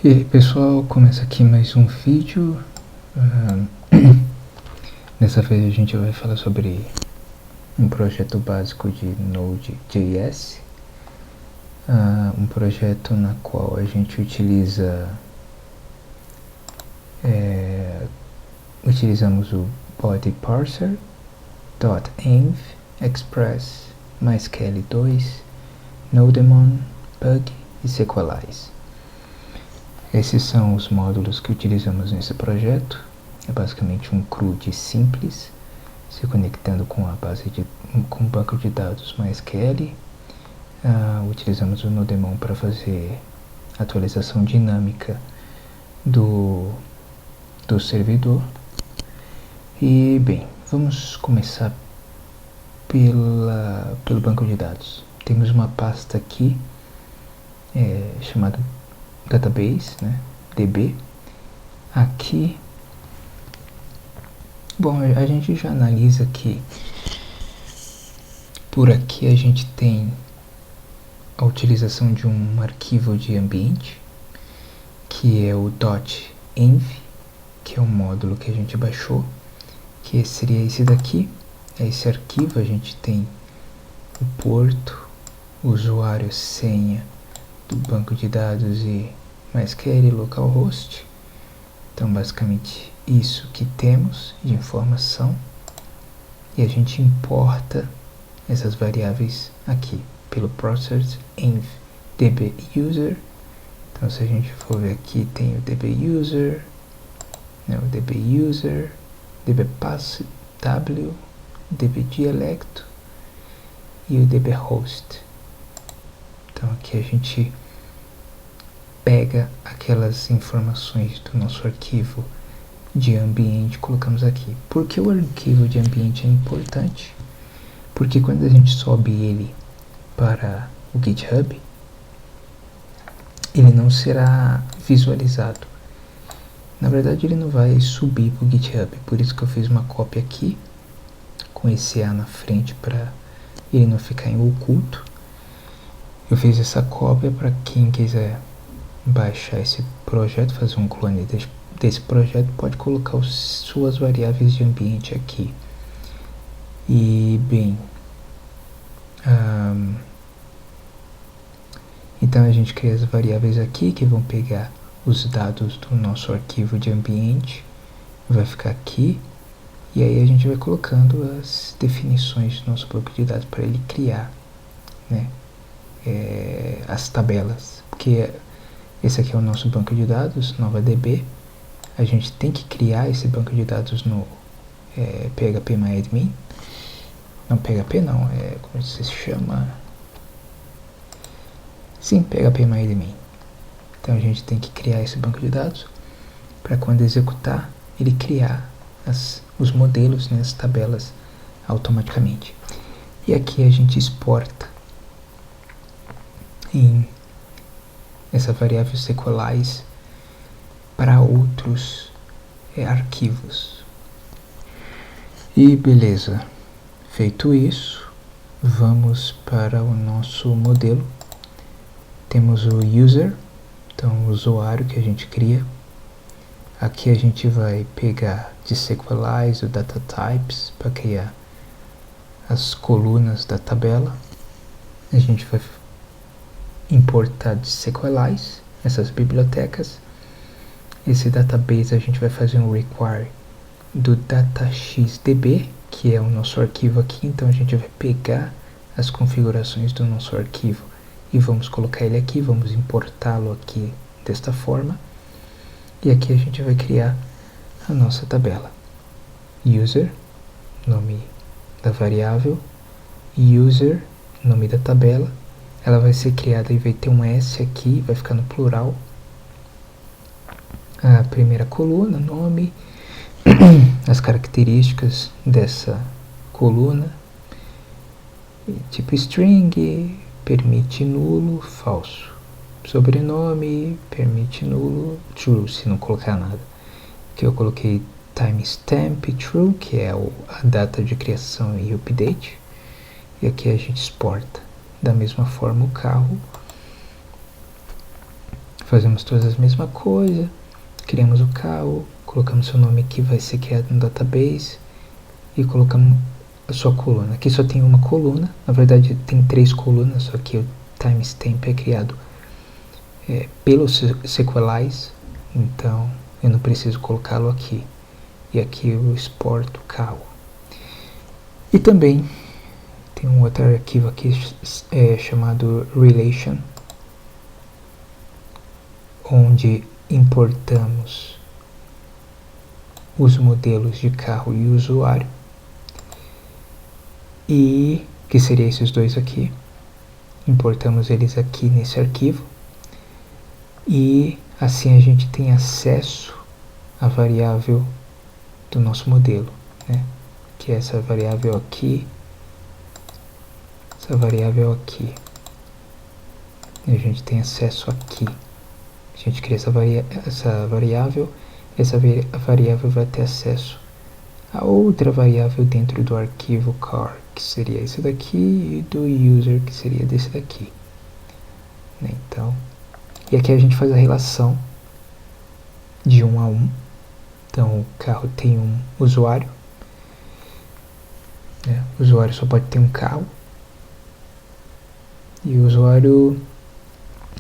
E aí pessoal, começa aqui mais um vídeo. Dessa vez a gente vai falar sobre um projeto básico de Node.js, um projeto na qual a gente utilizamos o body parser, .env, express, mysql2, nodemon, pug e sequelize. Esses são os módulos que utilizamos nesse projeto. É basicamente um CRUD simples, se conectando com com o banco de dados MySQL. Utilizamos o nodemon para fazer atualização dinâmica do servidor. E bem, vamos começar pelo banco de dados. Temos uma pasta aqui chamada database, né, DB. Aqui, bom, a gente já analisa que por aqui a gente tem a utilização de um arquivo de ambiente, que é o .env, que é o módulo que a gente baixou, que seria esse daqui. Esse arquivo a gente tem o porto, o usuário, senha do banco de dados e MySQL localhost. Então basicamente isso que temos de informação, e a gente importa essas variáveis aqui pelo process env db user. Então se a gente for ver aqui, tem o db user, né, o db user, db pass w, db dialecto e o db host. Então aqui a gente pega aquelas informações do nosso arquivo de ambiente e colocamos aqui. Por que o arquivo de ambiente é importante? Porque quando a gente sobe ele para o GitHub, ele não será visualizado. Na verdade, ele não vai subir para o GitHub. Por isso que eu fiz uma cópia aqui, com esse A na frente, para ele não ficar em oculto. Eu fiz essa cópia para quem quiser baixar esse projeto, fazer um clone desse projeto, pode colocar suas variáveis de ambiente aqui. E bem, então a gente cria as variáveis aqui que vão pegar os dados do nosso arquivo de ambiente, vai ficar aqui, e aí a gente vai colocando as definições do nosso banco de dados para ele criar, né, as tabelas, porque esse aqui é o nosso banco de dados, NovaDB. A gente tem que criar esse banco de dados no phpMyAdmin. Não, PHP não, como se chama? Sim, phpMyAdmin. Então a gente tem que criar esse banco de dados para quando executar, ele criar os modelos, né, as tabelas automaticamente. E aqui a gente exporta em essa variável sequelize para outros arquivos. E beleza, feito isso, vamos para o nosso modelo. Temos o user, então o usuário que a gente cria. Aqui a gente vai pegar de sequelize o data types para criar as colunas da tabela. A gente vai importar de sequelize essas bibliotecas. Esse database a gente vai fazer um require do dataxdb, que é o nosso arquivo aqui. Então a gente vai pegar as configurações do nosso arquivo e vamos colocar ele aqui, vamos importá-lo aqui desta forma. E aqui a gente vai criar a nossa tabela. User, nome da variável, user, nome da tabela. Ela vai ser criada e vai ter um S aqui, vai ficar no plural. A primeira coluna, nome, as características dessa coluna, tipo string, permite nulo, falso. Sobrenome, permite nulo, true, se não colocar nada. Aqui eu coloquei timestamp true, que é a data de criação e update. E aqui a gente exporta da mesma forma o carro, fazemos todas a mesma coisa, criamos o carro, colocamos seu nome que vai ser criado no database e colocamos a sua coluna. Aqui só tem uma coluna, na verdade tem 3 colunas, só que o timestamp é criado pelo SQLize, então eu não preciso colocá-lo aqui. E aqui eu exporto o carro. E também tem um outro arquivo aqui chamado relation, onde importamos os modelos de carro e usuário, e que seria esses dois aqui. Importamos eles aqui nesse arquivo e assim a gente tem acesso à variável do nosso modelo, né? Que é essa variável aqui, essa variável aqui, e a gente tem acesso aqui. A gente cria essa variável, essa variável vai ter acesso a outra variável dentro do arquivo car, que seria esse daqui, e do user, que seria desse daqui, né? Então, e aqui a gente faz a relação de 1 a 1. Então o carro tem um usuário, né? O usuário só pode ter um carro e o usuário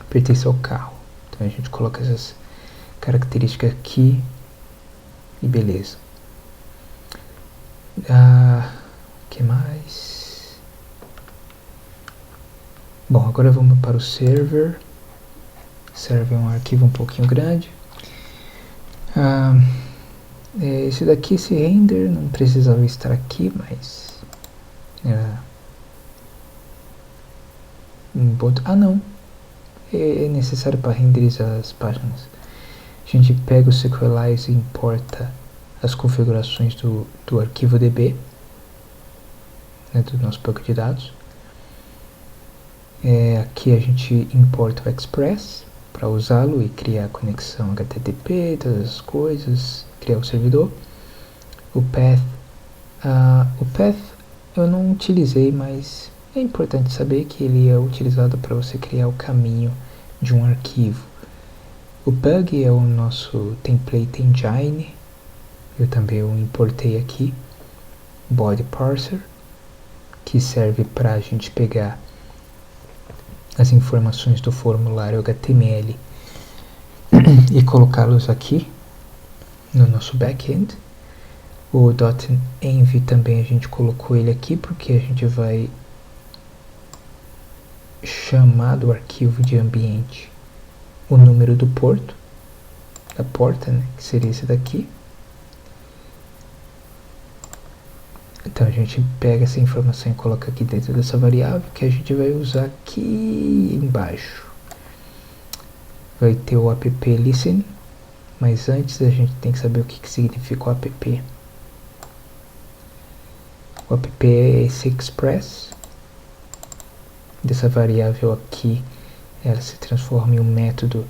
pertence ao carro. Então a gente coloca essas características aqui e beleza. Que mais? Bom, agora vamos para o server. Server é um arquivo um pouquinho grande. Esse daqui, esse render, não precisava estar aqui, mas não, é necessário para renderizar as páginas. A gente pega o SQLize e importa as configurações do arquivo DB, né, do nosso banco de dados. Aqui a gente importa o Express para usá-lo e criar a conexão HTTP, todas as coisas, criar o servidor. O Path eu não utilizei, mas é importante saber que ele é utilizado para você criar o caminho de um arquivo. O Bug é o nosso template engine, eu também o importei aqui. Body Parser, que serve para a gente pegar as informações do formulário HTML e colocá-los aqui no nosso backend. O .env também a gente colocou ele aqui porque a gente vai chamar do arquivo de ambiente o número do porto, da porta, né, que seria esse daqui. Então a gente pega essa informação e coloca aqui dentro dessa variável, que a gente vai usar aqui embaixo. Vai ter o app listen, mas antes a gente tem que saber o que significa o app. O app é esse express. Dessa variável aqui, ela se transforma em um método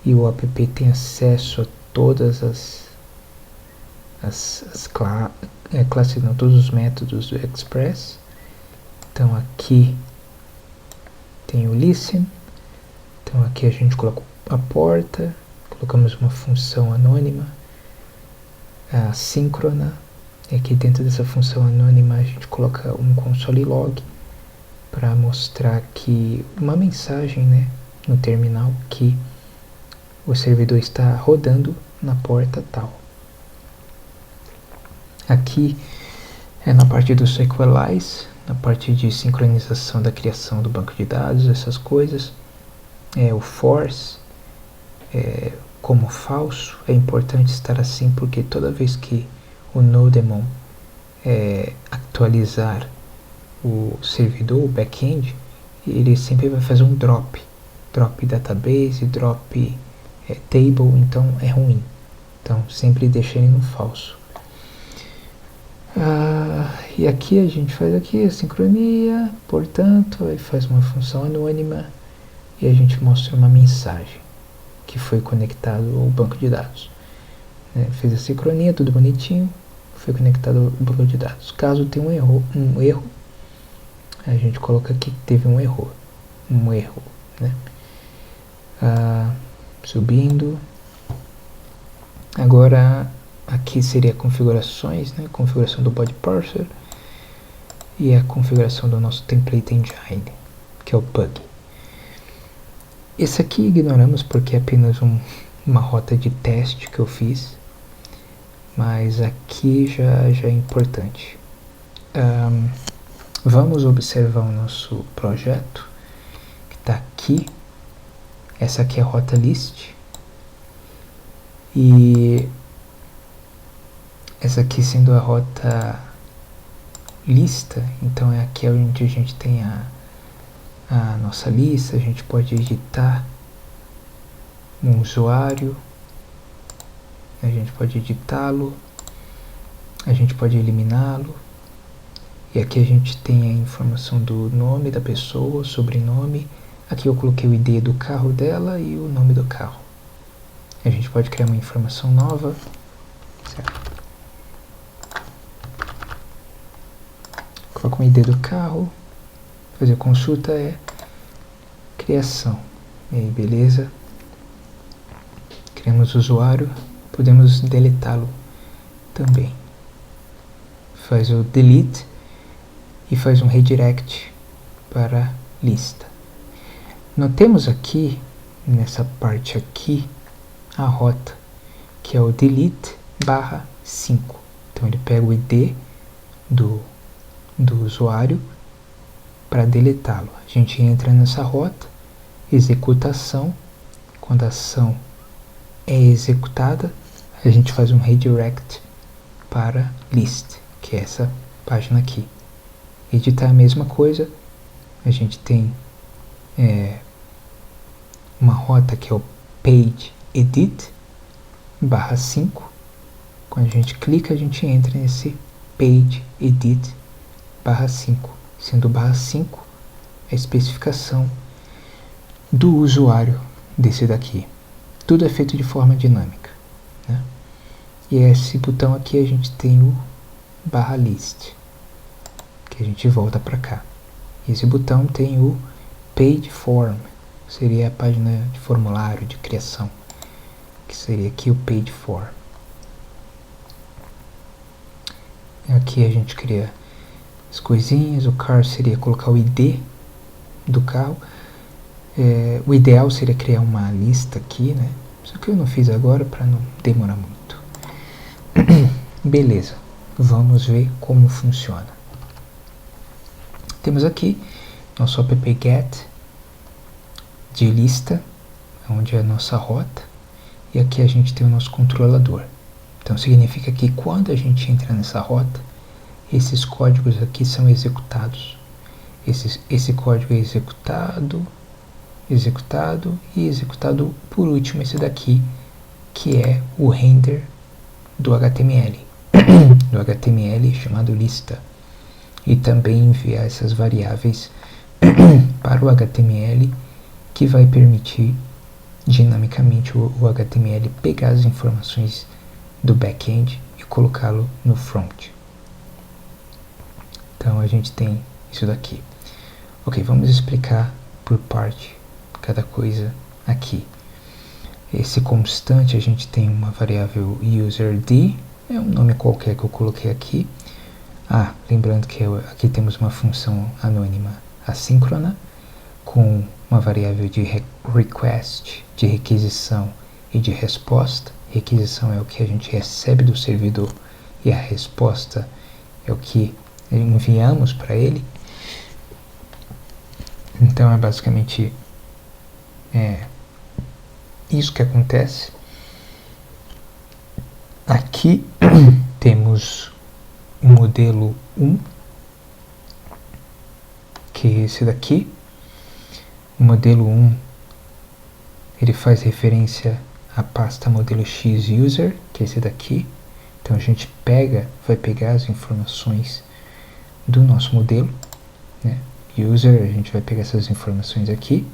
e o app tem acesso a todas classes, não, todos os métodos do Express. Então aqui tem o listen, então aqui a gente coloca a porta, colocamos uma função anônima, assíncrona, e aqui dentro dessa função anônima a gente coloca um console log para mostrar que uma mensagem, né, no terminal que o servidor está rodando na porta tal. Aqui é na parte do SQLize, na parte de sincronização da criação do banco de dados, essas coisas. O force, como falso, é importante estar assim porque toda vez que o Nodemon atualizar o servidor, o back-end, ele sempre vai fazer um drop database, drop table, então é ruim. Então sempre deixa ele no falso. E aqui a gente faz aqui a sincronia, portanto, aí faz uma função anônima e a gente mostra uma mensagem que foi conectado ao banco de dados. Fez a sincronia, tudo bonitinho, foi conectado ao banco de dados. Caso tenha um erro, a gente coloca aqui que teve um erro, né? subindo. Agora aqui seria configurações, né? Configuração do body parser e a configuração do nosso template engine, que é o Pug. Esse aqui ignoramos porque é apenas uma rota de teste que eu fiz, mas aqui já é importante. Vamos observar o nosso projeto que está aqui. Essa aqui é a rota list e essa aqui sendo a rota lista, então é aqui onde a gente tem a nossa lista. A gente pode editar um usuário, a gente pode editá-lo, a gente pode eliminá-lo, e aqui a gente tem a informação do nome da pessoa, sobrenome. Aqui eu coloquei o ID do carro dela e o nome do carro. A gente pode criar uma informação nova, certo? Coloca o ID do carro, fazer consulta é criação. E aí, beleza? Criamos o usuário, podemos deletá-lo também. Faz o delete e faz um redirect para lista. Notemos aqui, nessa parte aqui, a rota, que é o delete /5. Então ele pega o ID do usuário para deletá-lo. A gente entra nessa rota, executa a ação. Quando a ação é executada, a gente faz um redirect para list, que é essa página aqui. Editar a mesma coisa, a gente tem uma rota que é o page edit /5. Quando a gente clica, a gente entra nesse page edit /5, sendo /5 a especificação do usuário desse daqui. Tudo é feito de forma dinâmica, né? E esse botão aqui a gente tem o /list, que a gente volta para cá. Esse botão tem o page form, seria a página de formulário de criação, que seria aqui o page form. Aqui a gente cria as coisinhas. O car seria colocar o ID do carro. O ideal seria criar uma lista aqui, né? Só que eu não fiz agora para não demorar muito. Beleza, vamos ver como funciona. Temos aqui nosso app-get de lista, onde é a nossa rota, e aqui a gente tem o nosso controlador. Então significa que quando a gente entra nessa rota, esses códigos aqui são executados. Esse código é executado e executado por último esse daqui, que é o render do HTML, do HTML chamado lista, e também enviar essas variáveis para o HTML, que vai permitir dinamicamente o HTML pegar as informações do back-end e colocá-lo no front. Então a gente tem isso daqui. Ok, vamos explicar por parte cada coisa aqui. Esse constante, a gente tem uma variável userd, é um nome qualquer que eu coloquei aqui. Lembrando que aqui temos uma função anônima assíncrona com uma variável de request, de requisição e de resposta. Requisição é o que a gente recebe do servidor e a resposta é o que enviamos para ele. Então é basicamente isso que acontece. Aqui temos o modelo 1, que é esse daqui. O modelo 1 ele faz referência à pasta modelo X user, que é esse daqui. Então a gente vai pegar as informações do nosso modelo, né? User, a gente vai pegar essas informações aqui.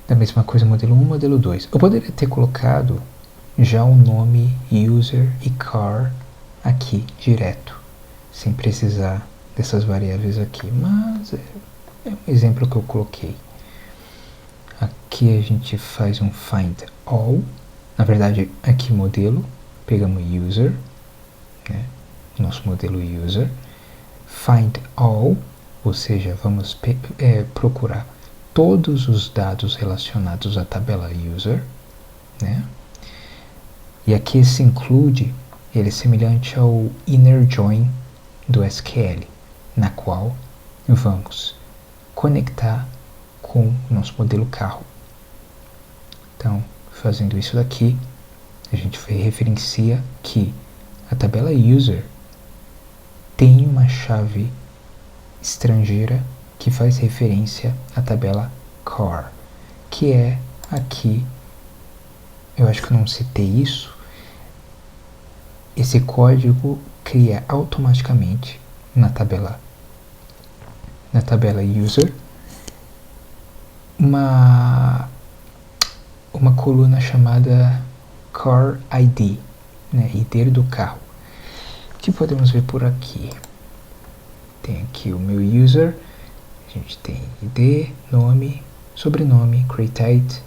Da mesma coisa, modelo 1, modelo 2. Eu poderia ter colocado já o nome user e car aqui direto, sem precisar dessas variáveis aqui, mas é um exemplo que eu coloquei. Aqui a gente faz um find all, na verdade aqui modelo, pegamos user, né? Nosso modelo user, find all, ou seja, vamos procurar todos os dados relacionados à tabela user, né? E aqui esse include, ele é semelhante ao inner join do SQL, na qual vamos conectar com o nosso modelo carro. Então, fazendo isso daqui, a gente referencia que a tabela user tem uma chave estrangeira que faz referência à tabela car, que é aqui, eu acho que eu não citei isso, esse código cria automaticamente na tabela user uma coluna chamada car ID, né, ID do carro, que podemos ver por aqui. Tem aqui o meu user, a gente tem ID, nome, sobrenome, created,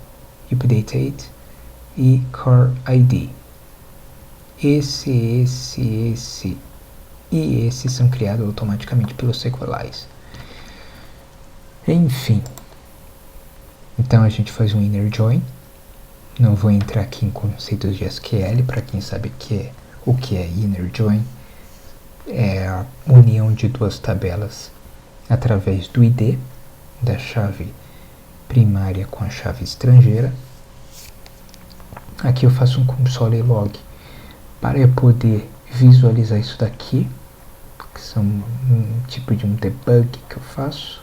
updated e car ID. Esse e esse são criados automaticamente pelo SQLize. Enfim, então a gente faz um inner join. Não vou entrar aqui em conceitos de SQL, para quem sabe o que é inner join. É a união de duas tabelas através do ID, da chave primária com a chave estrangeira. Aqui eu faço um console log para eu poder visualizar isso daqui, que são um tipo de um debug que eu faço.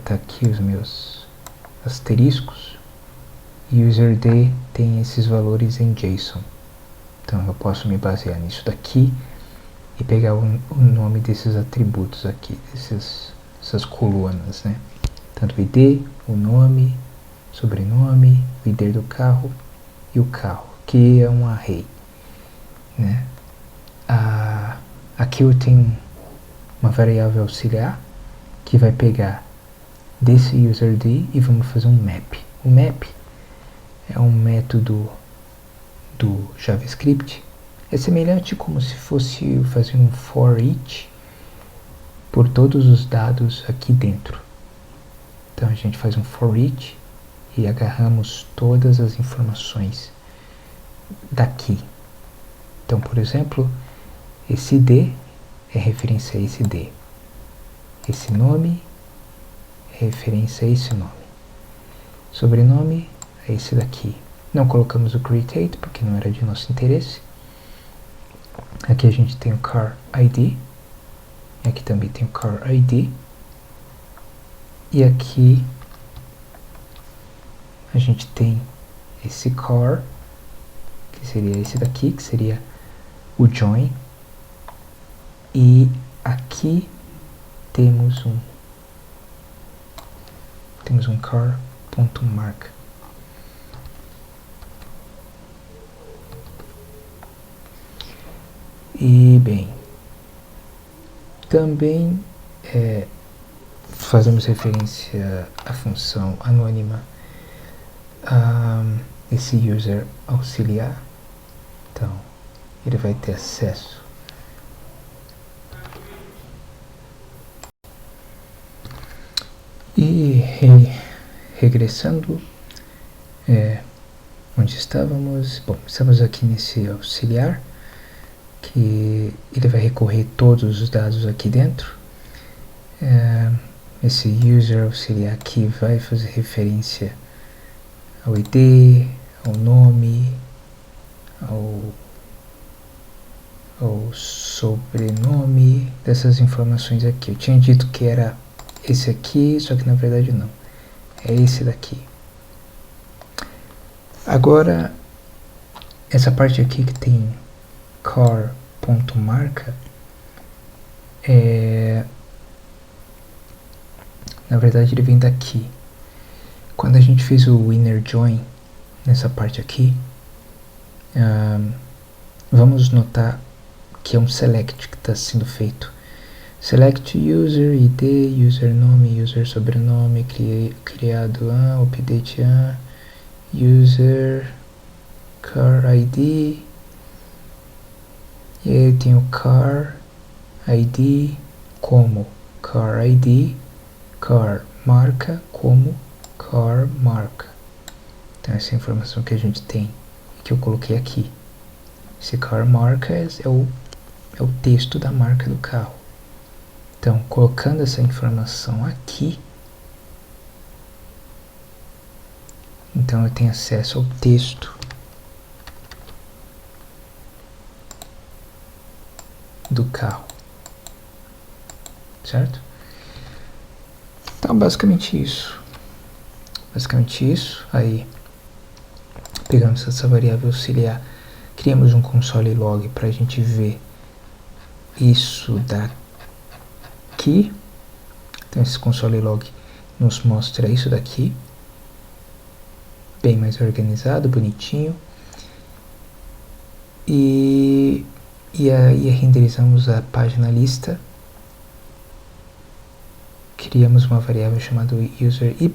Tá aqui os meus asteriscos. UserD tem esses valores em JSON. Então eu posso me basear nisso daqui e pegar o nome desses atributos aqui, essas colunas, né? Tanto o ID, o nome, sobrenome, o ID do carro e o carro, que é um array, né? Aqui eu tenho uma variável auxiliar que vai pegar desse UserD e vamos fazer um map. O map é um método do JavaScript, é semelhante como se fosse fazer um for each por todos os dados aqui dentro. Então a gente faz um for each e agarramos todas as informações daqui. Então, por exemplo, esse ID é referência a esse ID, esse nome é referência a esse nome, sobrenome é esse daqui. Não colocamos o created porque não era de nosso interesse. Aqui a gente tem o car ID, aqui também tem o car ID, e aqui a gente tem esse car, que seria esse daqui, que seria o join, e aqui temos um car.mark. E bem, também fazemos referência à função anônima, esse user auxiliar. Então ele vai ter acesso e regressando onde estávamos. Bom, estamos aqui nesse auxiliar, que ele vai recorrer todos os dados aqui dentro. Esse user auxiliar aqui vai fazer referência ao ID, ao nome, ao sobrenome, dessas informações aqui. Eu tinha dito que era esse aqui, só que na verdade não, é esse daqui. Agora, essa parte aqui que tem car.marca, na verdade ele vem daqui. Quando a gente fez o inner join nessa parte aqui, vamos notar que é um select que está sendo feito. Select user, ID, usernome, user sobrenome, criado update user, car ID, e aí eu tenho car ID como car ID, car marca como car marca. Então essa é a informação que a gente tem, que eu coloquei aqui. Esse car marca é o texto da marca do carro. Então, colocando essa informação aqui, então eu tenho acesso ao texto do carro, certo? Então, basicamente isso. Aí, pegamos essa variável auxiliar, criamos um console log para a gente ver isso daqui. Então, esse console log nos mostra isso daqui, bem mais organizado, bonitinho. E aí renderizamos a página lista, criamos uma variável chamada user y,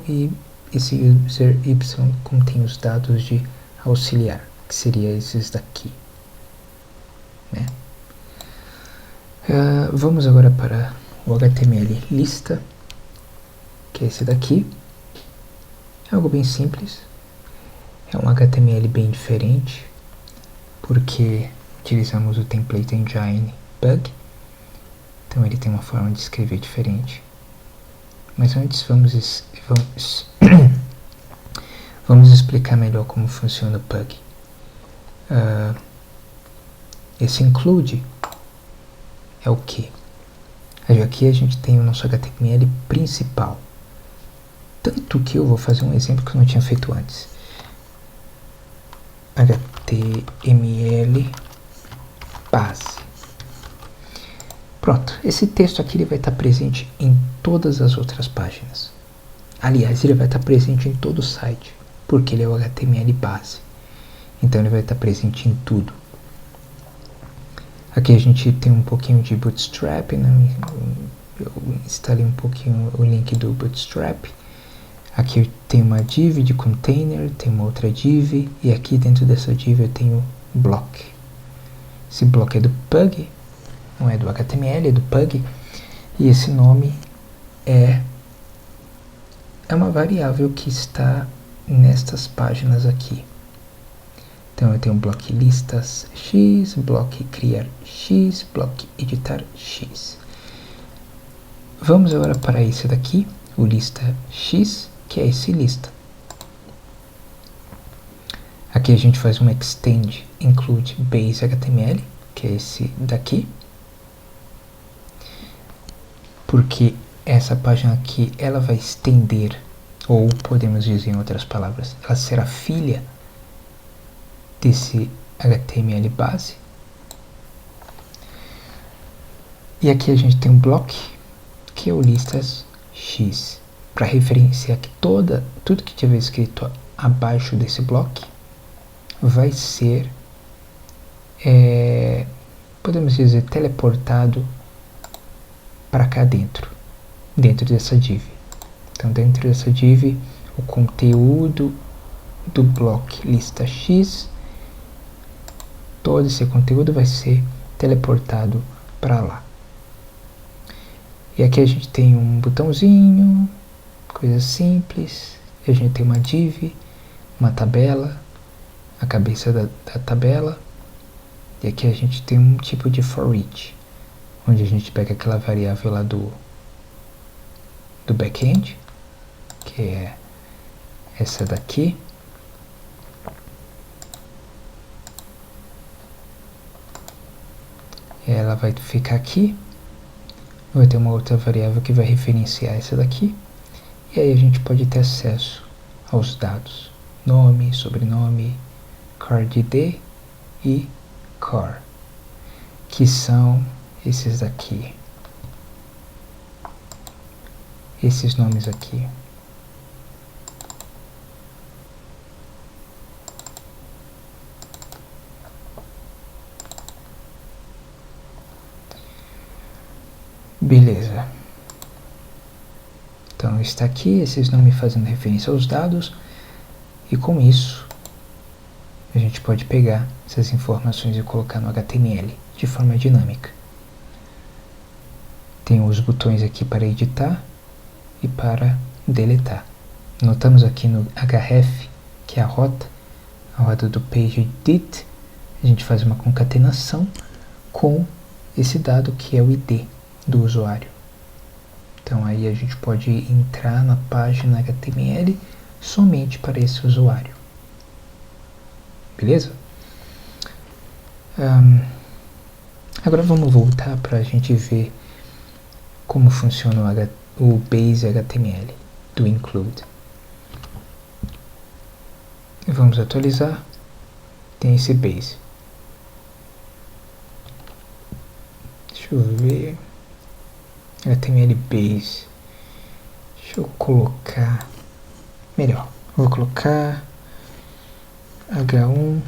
e esse user y contém os dados de auxiliar, que seria esses daqui, né? Vamos agora para o HTML lista, que é esse daqui. É algo bem simples, é um HTML bem diferente, porque utilizamos o Template Engine Bug, então ele tem uma forma de escrever diferente. Mas antes vamos explicar melhor como funciona o Pug. Esse include é o que? Aqui a gente tem o nosso HTML principal. Tanto que eu vou fazer um exemplo que eu não tinha feito antes. HTML base. Pronto, esse texto aqui ele vai estar presente em todas as outras páginas. Aliás, ele vai estar presente em todo o site, porque ele é o HTML base. Então ele vai estar presente em tudo. Aqui a gente tem um pouquinho de Bootstrap, né? Eu instalei um pouquinho o link do Bootstrap. Aqui eu tenho uma div de container, tem uma outra div, e aqui dentro dessa div eu tenho block. Esse block é do Pug, não é do HTML, é do Pug, e esse nome é uma variável que está nestas páginas aqui. Então eu tenho block listas x, block criar x, block editar x. Vamos agora para esse daqui, o lista x, que é esse lista. Aqui a gente faz um extend include base HTML, que é esse daqui, porque essa página aqui ela vai estender, ou podemos dizer em outras palavras, ela será filha desse HTML base. E aqui a gente tem um block que é o listas x, para referenciar que tudo que tiver escrito abaixo desse block vai ser, podemos dizer, teleportado para cá dentro dessa div. Então dentro dessa div o conteúdo do block lista x, todo esse conteúdo vai ser teleportado para lá. E aqui a gente tem um botãozinho, coisa simples, a gente tem uma div, uma tabela, a cabeça da tabela, e aqui a gente tem um tipo de for each, onde a gente pega aquela variável lá do backend, que é essa daqui, ela vai ficar aqui, vai ter uma outra variável que vai referenciar essa daqui, e aí a gente pode ter acesso aos dados, nome, sobrenome, card ID e car, que são esses daqui, esses nomes aqui. Beleza. Então está aqui, esses nomes fazendo referência aos dados, e com isso a gente pode pegar essas informações e colocar no HTML de forma dinâmica. Tem os botões aqui para editar e para deletar. Notamos aqui no href, que é a rota do page edit, a gente faz uma concatenação com esse dado que é o ID do usuário. Então aí a gente pode entrar na página HTML somente para esse usuário. Beleza? Agora vamos voltar para a gente ver como funciona o base HTML do include. Vamos atualizar. Tem esse base. Deixa eu ver. HTML base. Deixa eu colocar. Melhor. Vou colocar H1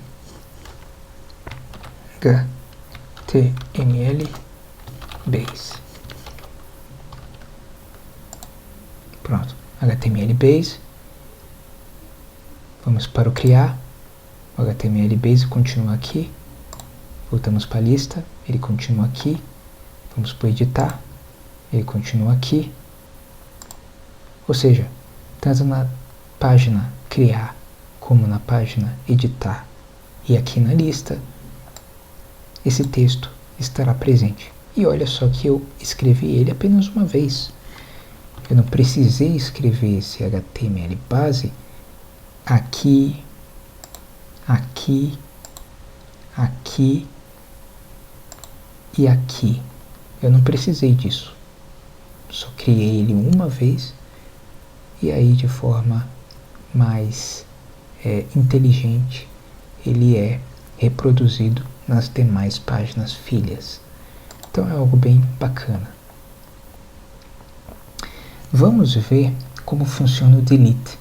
HTML base. Pronto. HTML base. Vamos para o criar. O HTML base continua aqui. Voltamos para a lista. Ele continua aqui. Vamos para o editar. Ele continua aqui. Ou seja, tanto na página criar como na página editar e aqui na lista, esse texto estará presente. E olha só que eu escrevi ele apenas uma vez. Eu não precisei escrever esse HTML base aqui, aqui, aqui e aqui. Eu não precisei disso. Só criei ele uma vez e aí de forma mais inteligente ele é reproduzido nas demais páginas filhas. Então é algo bem bacana. Vamos ver como funciona o delete,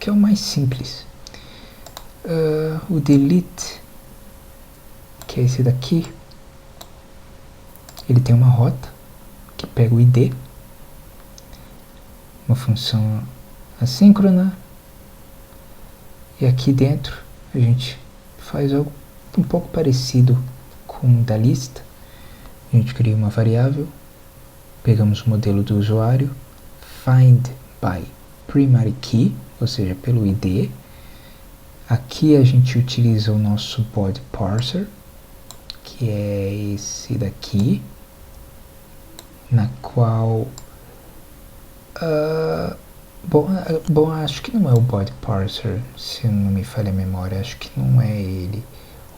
que é o mais simples. O delete, que é esse daqui, ele tem uma rota que pega o ID, uma função assíncrona, e aqui dentro a gente faz algo um pouco parecido com o da lista. A gente cria uma variável, pegamos o modelo do usuário, find by primary key, ou seja, pelo ID. Aqui a gente utiliza o nosso body parser, que é esse daqui, na qual bom, acho que não é o body parser, se não me falha a memória, acho que não é ele,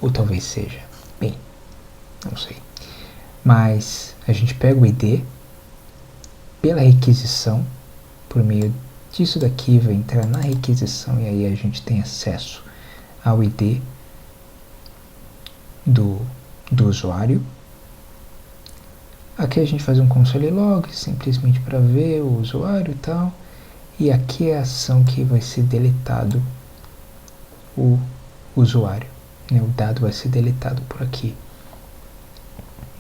ou talvez seja, bem, não sei. Mas a gente pega o ID pela requisição, por meio disso daqui vai entrar na requisição e aí a gente tem acesso ao ID do usuário. Aqui a gente faz um console log, simplesmente para ver o usuário e tal. E aqui é a ação que vai ser deletado o usuário, né? O dado vai ser deletado por aqui.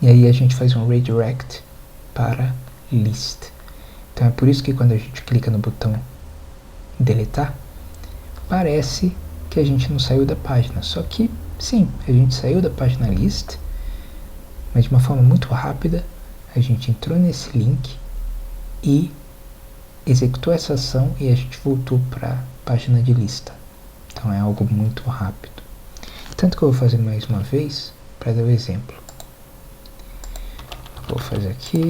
E aí a gente faz um redirect para list. Então é por isso que quando a gente clica no botão deletar, parece que a gente não saiu da página. Só que sim, a gente saiu da página list, mas de uma forma muito rápida. A gente entrou nesse link e executou essa ação e a gente voltou para a página de lista. Então é algo muito rápido. Tanto que eu vou fazer mais uma vez para dar o exemplo. Vou fazer aqui.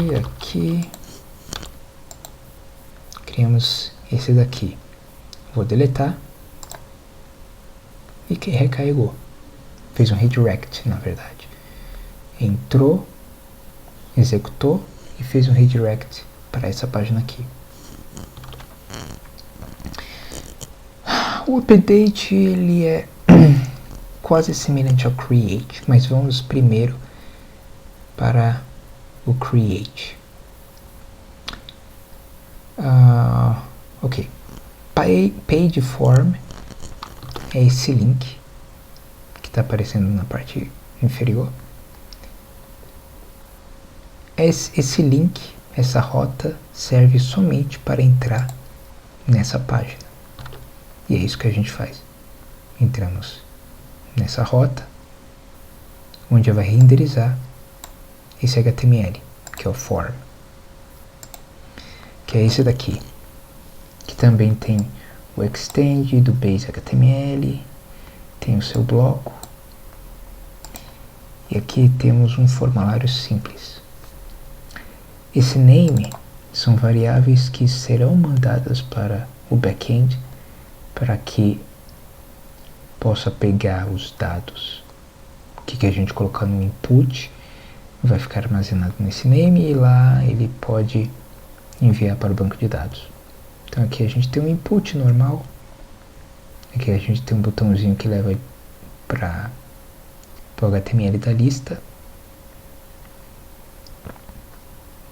Criamos esse daqui. Vou deletar. E que recarregou. Fez um redirect, na verdade. Entrou, executou e fez um redirect para essa página aqui. O update ele é quase semelhante ao create, mas vamos primeiro para o create. Ok, page form é esse link que está aparecendo na parte inferior. Esse link essa rota serve somente para entrar nessa página. E é isso que a gente faz. Entramos nessa rota, onde vai renderizar esse HTML, que é o form, que é esse daqui, que também tem o extend do base HTML, tem o seu bloco, e aqui temos um formulário simples. Esse name são variáveis que serão mandadas para o backend para que possa pegar os dados que a gente colocar no input, vai ficar armazenado nesse name e lá ele pode enviar para o banco de dados. Então aqui a gente tem um input normal, aqui a gente tem um botãozinho que leva para o HTML da lista,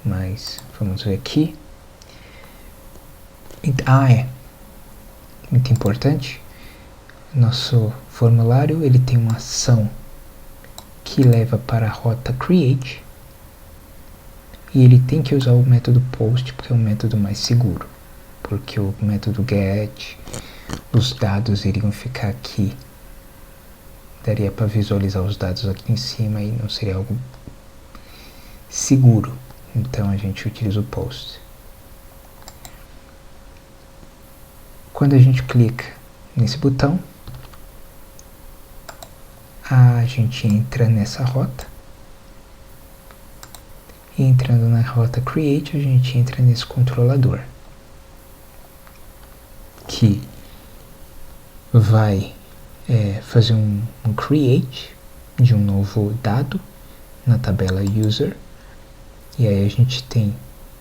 mas vamos ver aqui. Muito importante, nosso formulário ele tem uma ação que leva para a rota create e ele tem que usar o método post porque é o método mais seguro, porque o método get, os dados iriam ficar aqui, daria para visualizar os dados aqui em cima e não seria algo seguro, então a gente utiliza o post. Quando a gente clica nesse botão, a gente entra nessa rota, e entrando na rota create a gente entra nesse controlador que vai fazer um create de um novo dado na tabela user, e aí a gente tem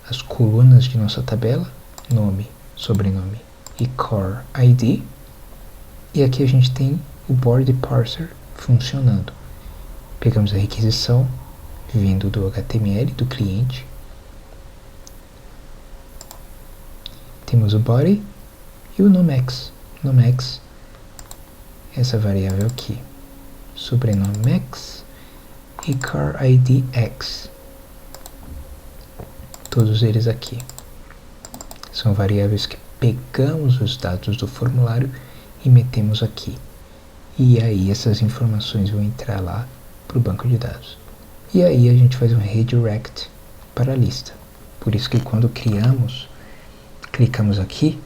as colunas de nossa tabela, nome, sobrenome e core ID, e aqui a gente tem o board parser funcionando. Pegamos a requisição vindo do HTML do cliente, temos o body e o nomex. Nomex, essa variável aqui, sobrenome x e car ID x, todos eles aqui são variáveis que pegamos os dados do formulário e metemos aqui. E aí essas informações vão entrar lá para o banco de dados. E aí a gente faz um redirect para a lista. Por isso que quando clicamos aqui,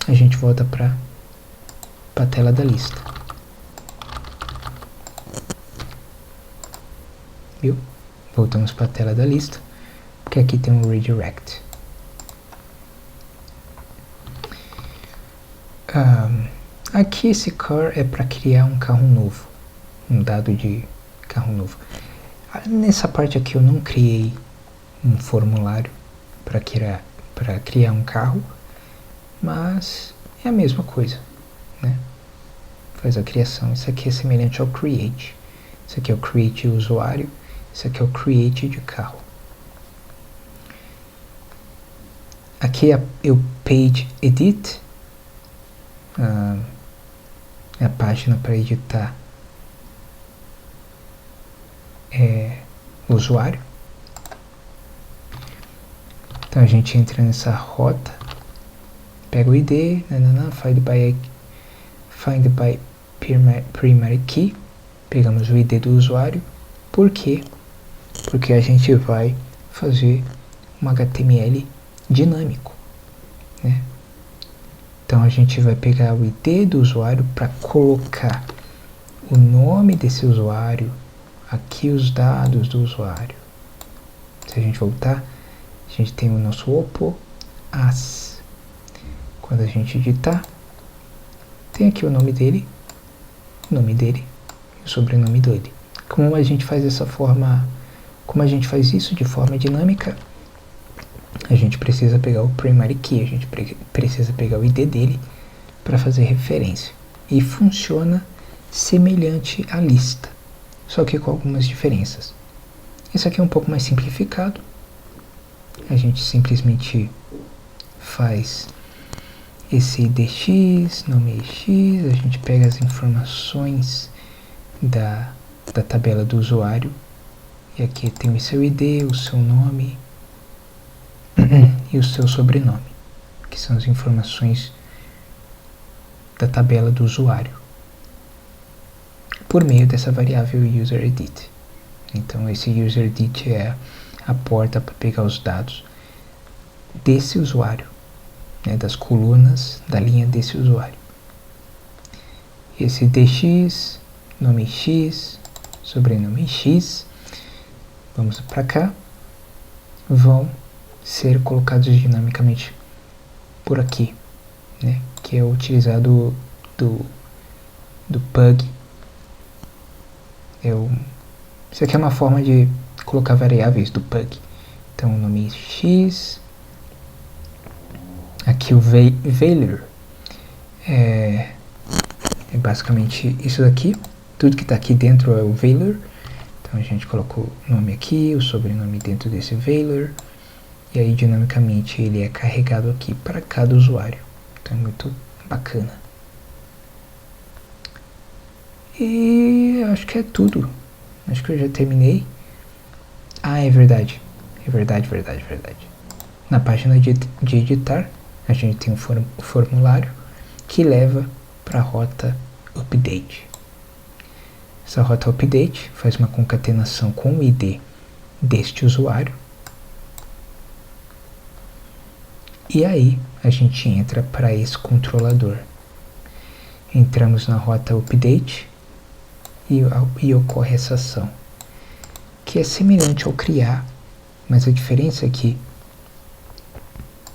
a gente volta para a tela da lista. Viu? Voltamos para a tela da lista, porque aqui tem um redirect. Aqui esse car é para criar um carro novo, um dado de carro novo. Nessa parte aqui eu não criei um formulário para criar um carro, mas é a mesma coisa, né? Faz a criação. Isso aqui é semelhante ao create. Isso aqui é o create usuário, isso aqui é o create de carro. Aqui é o page edit, é a página para editar o usuário. Então a gente entra nessa rota, pega o ID, find by primary key, pegamos o ID do usuário. Por quê? Porque a gente vai fazer um HTML dinâmico, né? Então a gente vai pegar o ID do usuário para colocar o nome desse usuário, aqui os dados do usuário. Se a gente voltar, a gente tem o nosso Oppo as. Quando a gente editar, tem aqui o nome dele e o sobrenome dele. Como a gente faz isso de forma dinâmica, a gente precisa pegar o primary key, a gente precisa pegar o ID dele para fazer referência. E funciona semelhante à lista, só que com algumas diferenças. Esse aqui é um pouco mais simplificado. A gente simplesmente faz esse ID x, nome x, a gente pega as informações da tabela do usuário, e aqui tem o seu ID, o seu nome e o seu sobrenome, que são as informações da tabela do usuário, por meio dessa variável userEdit. Então esse userEdit é a porta para pegar os dados desse usuário, né, das colunas da linha desse usuário. Esse DX, nome X, sobrenome X, vamos para cá, vão ser colocados dinamicamente por aqui, né, que é utilizado do Pug. Isso aqui é uma forma de colocar variáveis do Pug. Então o nome X, aqui o value é basicamente isso daqui, tudo que está aqui dentro é o value. Então a gente coloca o nome aqui, o sobrenome dentro desse value, e aí dinamicamente ele é carregado aqui para cada usuário. Então é muito bacana. E acho que é tudo. Acho que eu já terminei. Ah, é verdade. É verdade. Na página de editar, a gente tem um formulário que leva para a rota update. Essa rota update faz uma concatenação com o ID deste usuário. E aí a gente entra para esse controlador. Entramos na rota update e ocorre essa ação, que é semelhante ao criar, mas a diferença é que,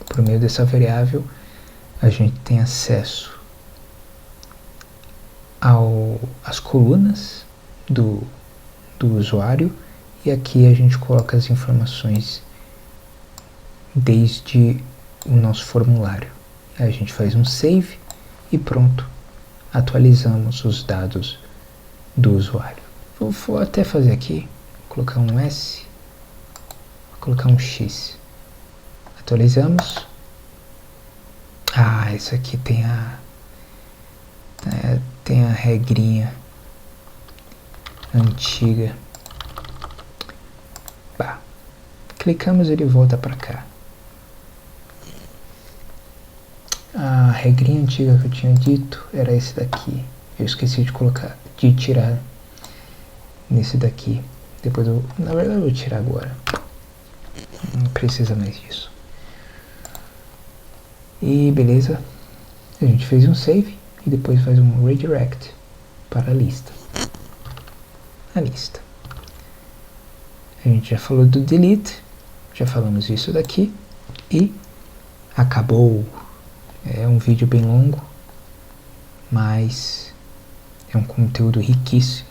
por meio dessa variável, a gente tem acesso às colunas do usuário, e aqui a gente coloca as informações desde o nosso formulário. Aí a gente faz um save e pronto, atualizamos os dados do usuário. Vou até fazer aqui, colocar um S, colocar um X. Atualizamos. Ah, isso aqui tem a regrinha antiga. Bah. Clicamos e ele volta para cá. A regrinha antiga que eu tinha dito era esse daqui. Eu esqueci de tirar nesse daqui. Depois na verdade eu vou tirar agora. Não precisa mais disso. E beleza. A gente fez um save e depois faz um redirect para a lista. A lista. A gente já falou do delete. Já falamos isso daqui. E acabou. É um vídeo bem longo, mas é um conteúdo riquíssimo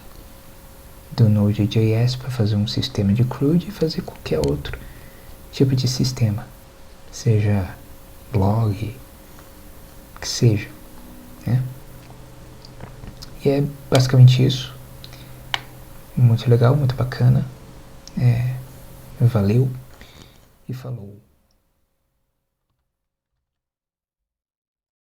do Node.js para fazer um sistema de CRUD e fazer qualquer outro tipo de sistema, seja blog, que seja, né? E é basicamente isso. Muito legal, muito bacana. Valeu e falou.